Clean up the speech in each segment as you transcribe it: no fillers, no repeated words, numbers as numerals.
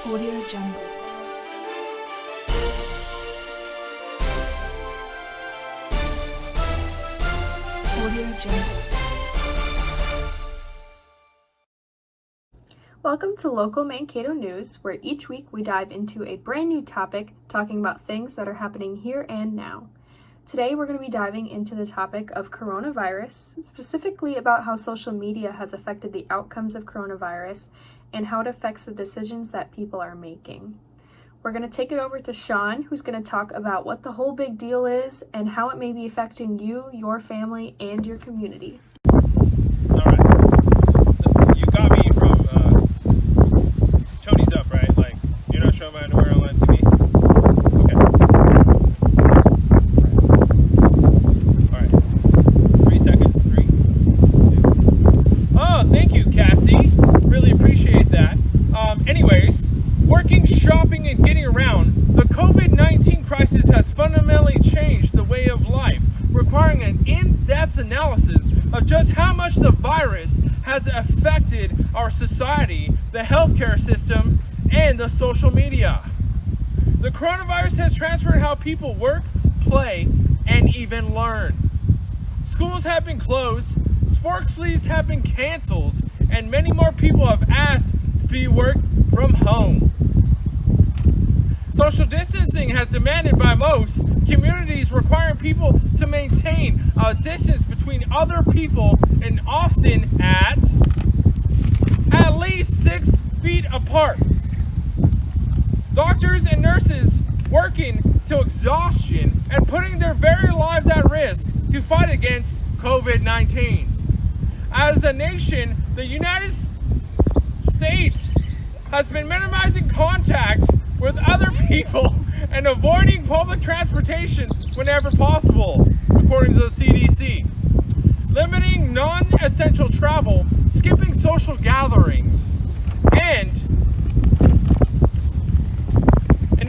Audio Jungle. Audio Jungle. Welcome to Local Mankato News, where each week we dive into a brand new topic talking about things that are happening here and now. Today we're going to be diving into the topic of coronavirus, specifically about how social media has affected the outcomes of coronavirus and how it affects the decisions that people are making. We're going to take it over to Sean, who's going to talk about what the whole big deal is and how it may be affecting you, your family, and your community. All right. So you got me from Tony's Up, right? Like, you're not showing my underwear on TV? Okay. All right. 3 seconds. 3, 2. Oh, thank you, Cassie. Really appreciate that. Anyways, working, shopping, and getting around, the COVID-19 crisis has fundamentally changed the way of life, requiring an in-depth analysis of just how much the virus has affected our society, the healthcare system, and the social media. The coronavirus has transformed how people work, play, and even learn. Schools have been closed, sports leagues have been canceled, and many more people have asked to be worked from home. Social distancing has demanded by most communities, requiring people to maintain a distance between other people and often at least 6 feet apart. Doctors and nurses working to exhaustion and putting their very lives at risk to fight against COVID-19. As a nation, the United States has been minimizing contact with other people and avoiding public transportation whenever possible, according to the CDC. Limiting non-essential travel, skipping social gatherings, and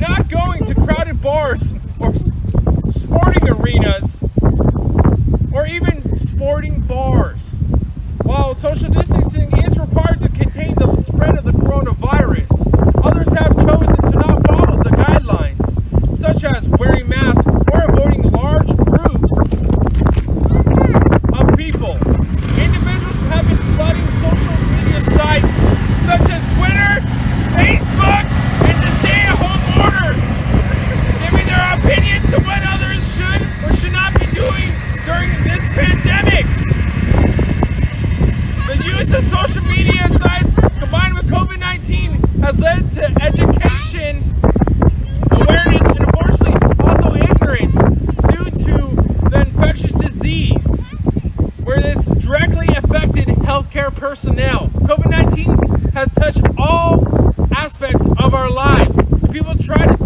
not going to crowded bars or sporting arenas or even sporting bars. While social distancing is required to contain the spread of the coronavirus, others have chosen to not follow the guidelines, such as wearing masks or avoiding large groups of people. Individuals have been flooding social media sites such as Twitter, Facebook, and the stay-at-home orders, giving their opinions to what others should or should not be doing during this pandemic. The use of social media sites combined with COVID-19 has led to education, awareness, and unfortunately also ignorance due to the infectious disease, where this directly affected healthcare personnel. COVID-19 has touched all aspects of our lives, and people try to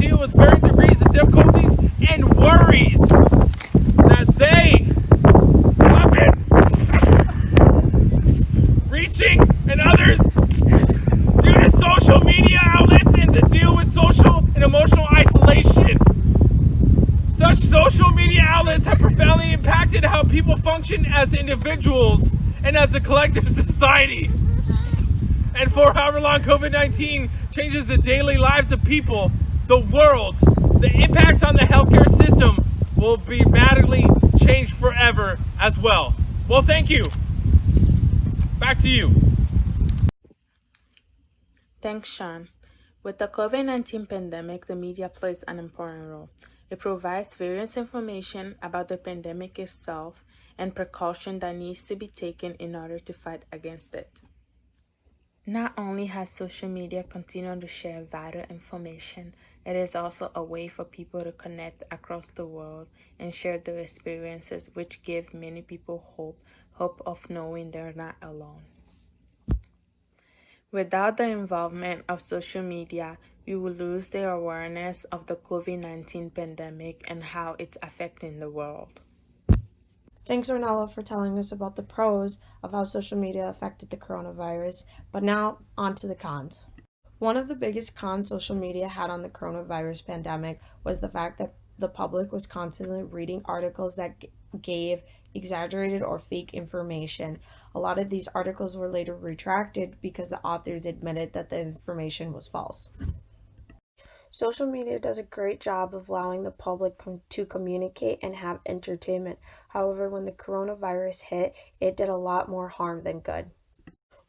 deal with varying degrees of difficulties and worries that they have been reaching, and others due to social media outlets and to deal with social and emotional isolation. Such social media outlets have profoundly impacted how people function as individuals and as a collective society. And for however long COVID-19 changes the daily lives of people, the world, the impacts on the healthcare system will be radically changed forever as well. Well, thank you. Back to you. Thanks, Sean. With the COVID-19 pandemic, the media plays an important role. It provides various information about the pandemic itself and precaution that needs to be taken in order to fight against it. Not only has social media continued to share vital information, it is also a way for people to connect across the world and share their experiences, which give many people hope of knowing they're not alone. Without the involvement of social media, we will lose the awareness of the COVID-19 pandemic and how it's affecting the world. Thanks, Ornella, for telling us about the pros of how social media affected the coronavirus. But now, on to the cons. One of the biggest cons social media had on the coronavirus pandemic was the fact that the public was constantly reading articles that gave exaggerated or fake information. A lot of these articles were later retracted because the authors admitted that the information was false. Social media does a great job of allowing the public to communicate and have entertainment. However, when the coronavirus hit, it did a lot more harm than good.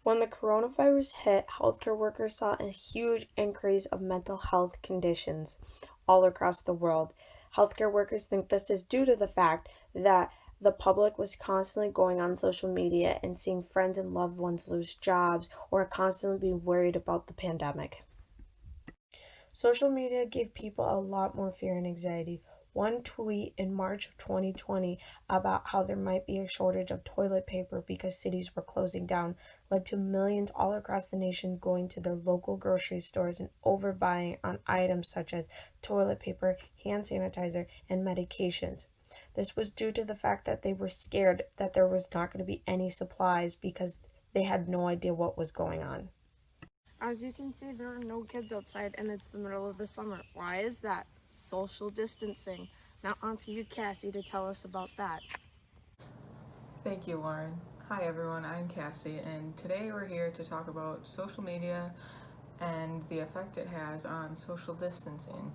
When the coronavirus hit, healthcare workers saw a huge increase of mental health conditions all across the world. Healthcare workers think this is due to the fact that the public was constantly going on social media and seeing friends and loved ones lose jobs or constantly being worried about the pandemic. Social media gave people a lot more fear and anxiety. One tweet in March of 2020 about how there might be a shortage of toilet paper because cities were closing down led to millions all across the nation going to their local grocery stores and overbuying on items such as toilet paper, hand sanitizer, and medications. This was due to the fact that they were scared that there was not going to be any supplies because they had no idea what was going on. As you can see, there are no kids outside and it's the middle of the summer. Why is that? Social distancing. Now on to you, Cassie, to tell us about that. Thank you, Lauren. Hi everyone, I'm Cassie, and today we're here to talk about social media and the effect it has on social distancing.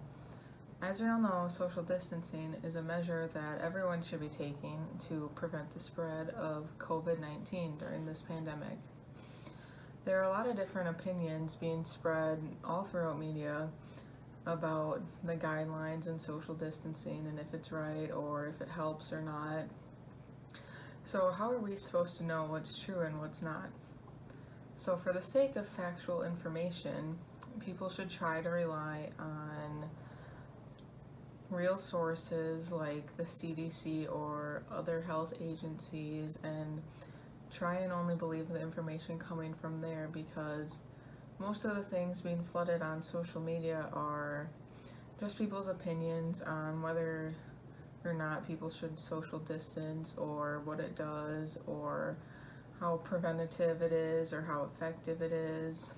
As we all know, social distancing is a measure that everyone should be taking to prevent the spread of COVID-19 during this pandemic. There are a lot of different opinions being spread all throughout media about the guidelines and social distancing and if it's right or if it helps or not. So how are we supposed to know what's true and what's not? So for the sake of factual information, people should try to rely on real sources like the CDC or other health agencies and try and only believe the information coming from there, because most of the things being flooded on social media are just people's opinions on whether or not people should social distance or what it does or how preventative it is or how effective it is.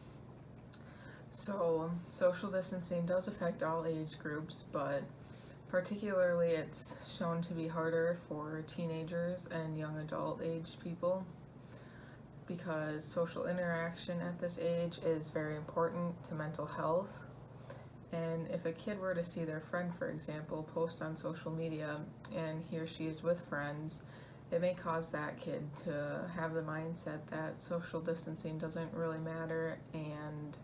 So social distancing does affect all age groups, but particularly it's shown to be harder for teenagers and young adult aged people, because social interaction at this age is very important to mental health. And if a kid were to see their friend, for example, post on social media and he or she is with friends, it may cause that kid to have the mindset that social distancing doesn't really matter and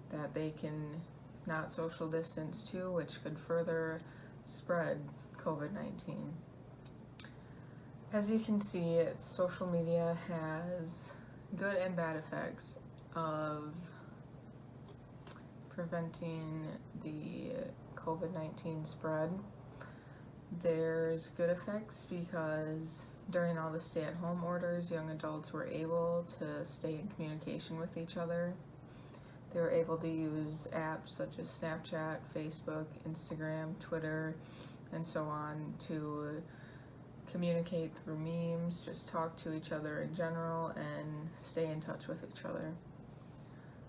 that they can not social distance too, which could further spread COVID-19. As you can see, social media has good and bad effects of preventing the COVID-19 spread. There's good effects because during all the stay-at-home orders, young adults were able to stay in communication with each other. They were able to use apps such as Snapchat, Facebook, Instagram, Twitter, and so on to communicate through memes, just talk to each other in general, and stay in touch with each other.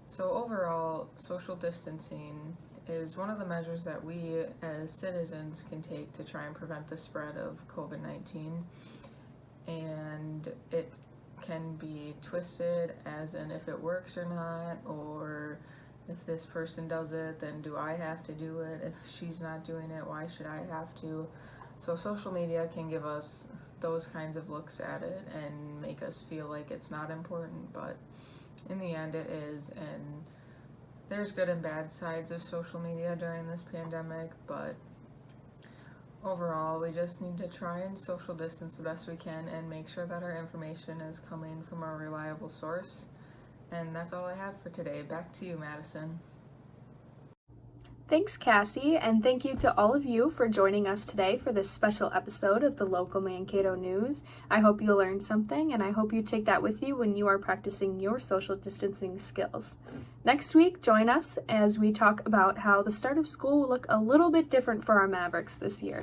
So overall, social distancing is one of the measures that we as citizens can take to try and prevent the spread of COVID-19, and it can be twisted as in if it works or not, or if this person does it, then do I have to do it? If she's not doing it, why should I have to? So social media can give us those kinds of looks at it and make us feel like it's not important, but in the end it is. And there's good and bad sides of social media during this pandemic, but overall we just need to try and social distance the best we can and make sure that our information is coming from a reliable source. And that's all I have for today. Back to you, Madison. Thanks, Cassie, and thank you to all of you for joining us today for this special episode of the Local Mankato News. I hope you learned something, and I hope you take that with you when you are practicing your social distancing skills. Next week, join us as we talk about how the start of school will look a little bit different for our Mavericks this year.